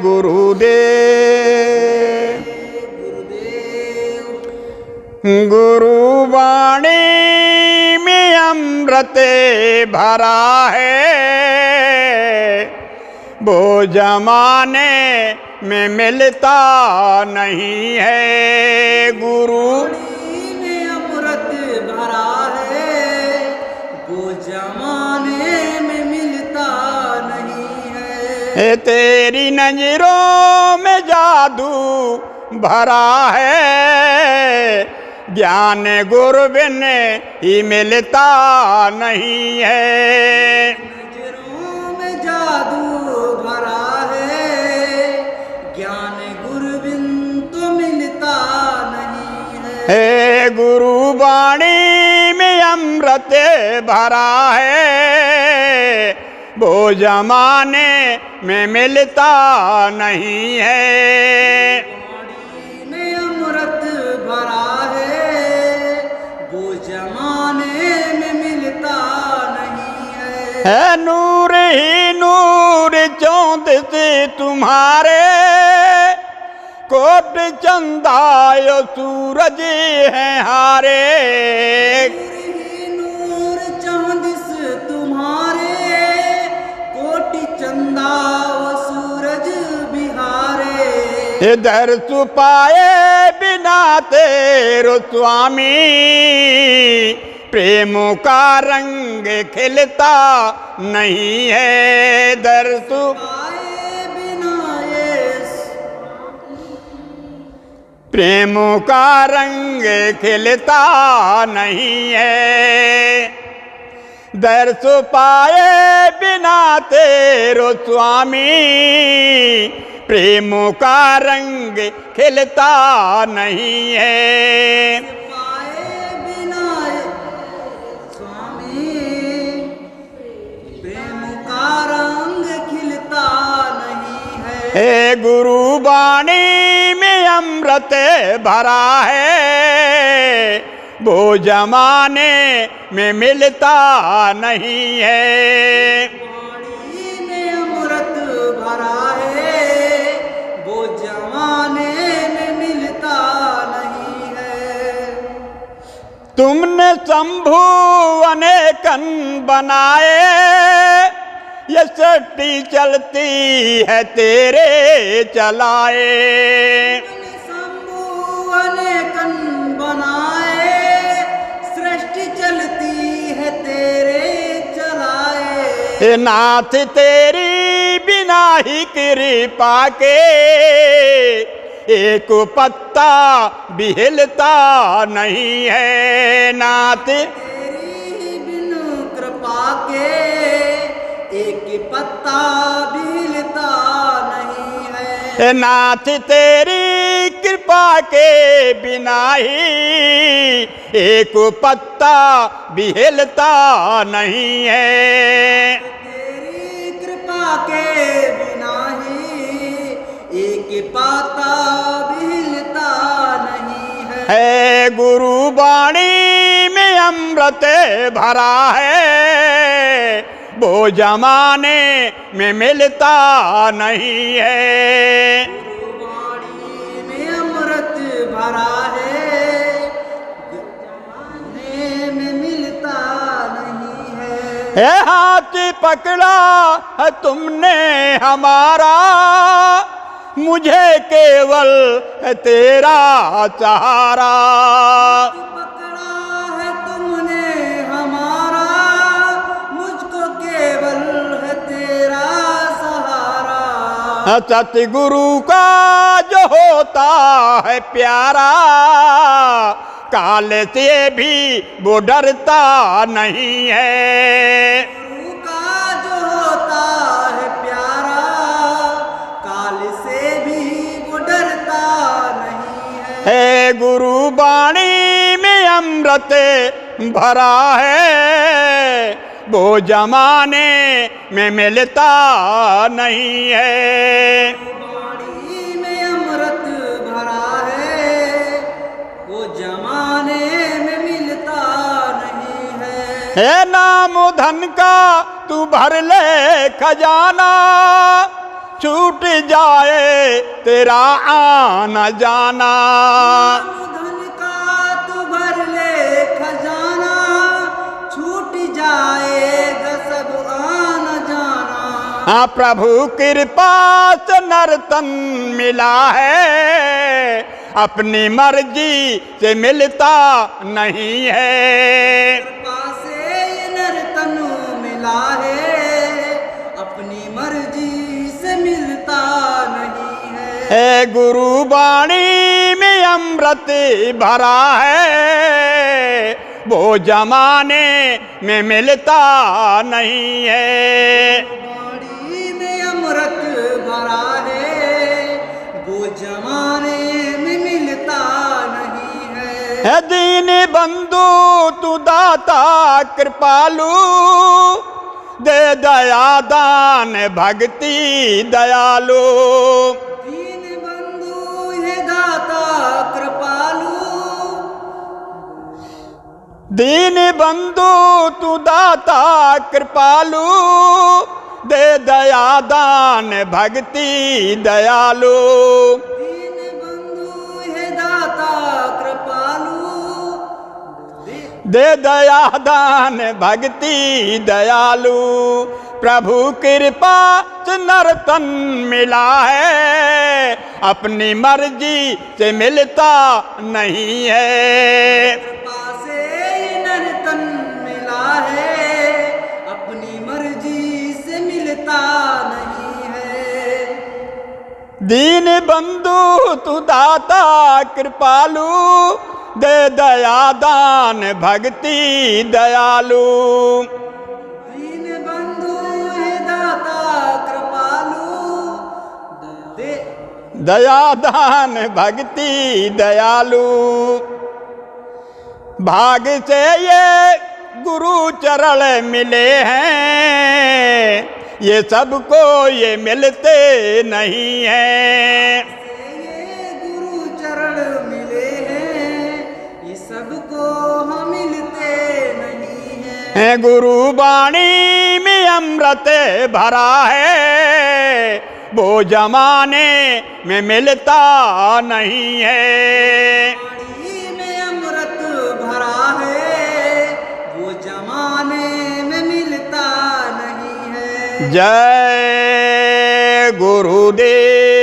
गुरुदेव। गुरुवाणी में अमृत भरा है, वो जमाने में मिलता नहीं है। गुरु में अमृत भरा है, वो जमाने में मिलता नहीं है। तेरी नजरों में जादू भरा है, ज्ञान गुरु बिन ही मिलता नहीं है। नजरों में जादू भरा है, ज्ञान गुरु बिन तो मिलता नहीं है। गुरु वाणी में अमृत भरा है, वो जमाने में मिलता नहीं है। वाणी में अमृत भरा है, वो जमाने में मिलता नहीं है। नूर ही नूर चौंद से तुम्हारे, कोट चंदायो सूरज हैं हारे। नूर चांद से तुम्हारे, कोटि चंदा व सूरज बिहारे। इधर सुपाए बिना तेरो स्वामी, प्रेम का रंग खिलता नहीं है। इधर आए बिना ये प्रेम का रंग खिलता नहीं है। दर्श पाए बिना तेरो स्वामी, प्रेम का रंग खिलता नहीं है। पाए बिना स्वामी, प्रेम का रंग खिलता नहीं है। गुरु वाणी में अमृत भरा है, वो जमाने में मिलता नहीं है। वाणी में अमृत भरा है, वो जमाने में मिलता नहीं है। तुमने शंभु अनेकन बनाए, ये सृष्टि चलती है तेरे चलाए। शंभु अनेकन बनाए, सृष्टि चलती है तेरे चलाए। नाथ तेरी बिना ही कृपा के, एक पत्ता भी हिलता नहीं है। नाथ तेरी बिनु कृपा के, एक पत्ता भी हिलता नहीं है। नाथ तेरी कृपा के बिना ही, एक पत्ता भी हिलता नहीं है। तेरी कृपा के बिना ही, एक पत्ता भी हिलता नहीं है। गुरु वाणी में अमृत भरा है, वो जमाने में मिलता नहीं है। गुरुवाणी में अमृत भरा है, जमाने में मिलता नहीं है। हाथ पकड़ा है तुमने हमारा, मुझे केवल है तेरा सहारा। पकड़ा है तुमने हमारा, मुझको केवल है तेरा सहारा। सतगुरु का जो होता है प्यारा, काल से भी वो डरता नहीं है। गुरु का जो होता है प्यारा, काल से भी वो डरता नहीं है। गुरु वाणी में अमृत भरा है, वो जमाने में मिलता नहीं है। वाणी में अमृत भरा है, वो जमाने में मिलता नहीं है। नाम धन का तू भर ले खजाना, छूट जाए तेरा आना जाना। धन का तू भर ले खजाना, छूट जाएगा सब आना जाना। हाँ प्रभु कृपा से नर्तन मिला है, अपनी मर्जी से मिलता नहीं है। कृपा से ये नर्तन मिला है, अपनी मर्जी से मिलता नहीं है। गुरु वाणी में अमृत भरा है, वो जमाने में मिलता नहीं है। वाणी में अमृत भरा है, वो जमाने में मिलता नहीं है। दीन बंधु तू दाता कृपालु, दे दया दान भक्ति दयालु। दीन बंधु है दाता कृपालु, दीन बंधु तू दाता कृपालु, दे दया दान भक्ति दयालु। दीन बंधु है दाता कृपालु, दे दया दान भक्ति दयालु। प्रभु कृपा से नर्तन मिला है, अपनी मर्जी से मिलता नहीं है। कृपा से ये नर्तन मिला है, अपनी मर्जी से मिलता नहीं है। दीन बंधु तू दाता कृपालु, दे दया दान भक्ति दयालु। दीन बंधु है दाता कृपालु, दे दया दान भक्ति दयालु। भाग से ये गुरु चरण मिले हैं, ये सबको ये मिलते नहीं हैं। ये गुरु चरण मिले हैं, ये सबको हम मिलते नहीं हैं। गुरु वाणी में अमृत भरा है, वो जमाने में मिलता नहीं है। वाणी में अमृत भरा है, वो जमाने में मिलता नहीं है। जय गुरुदेव।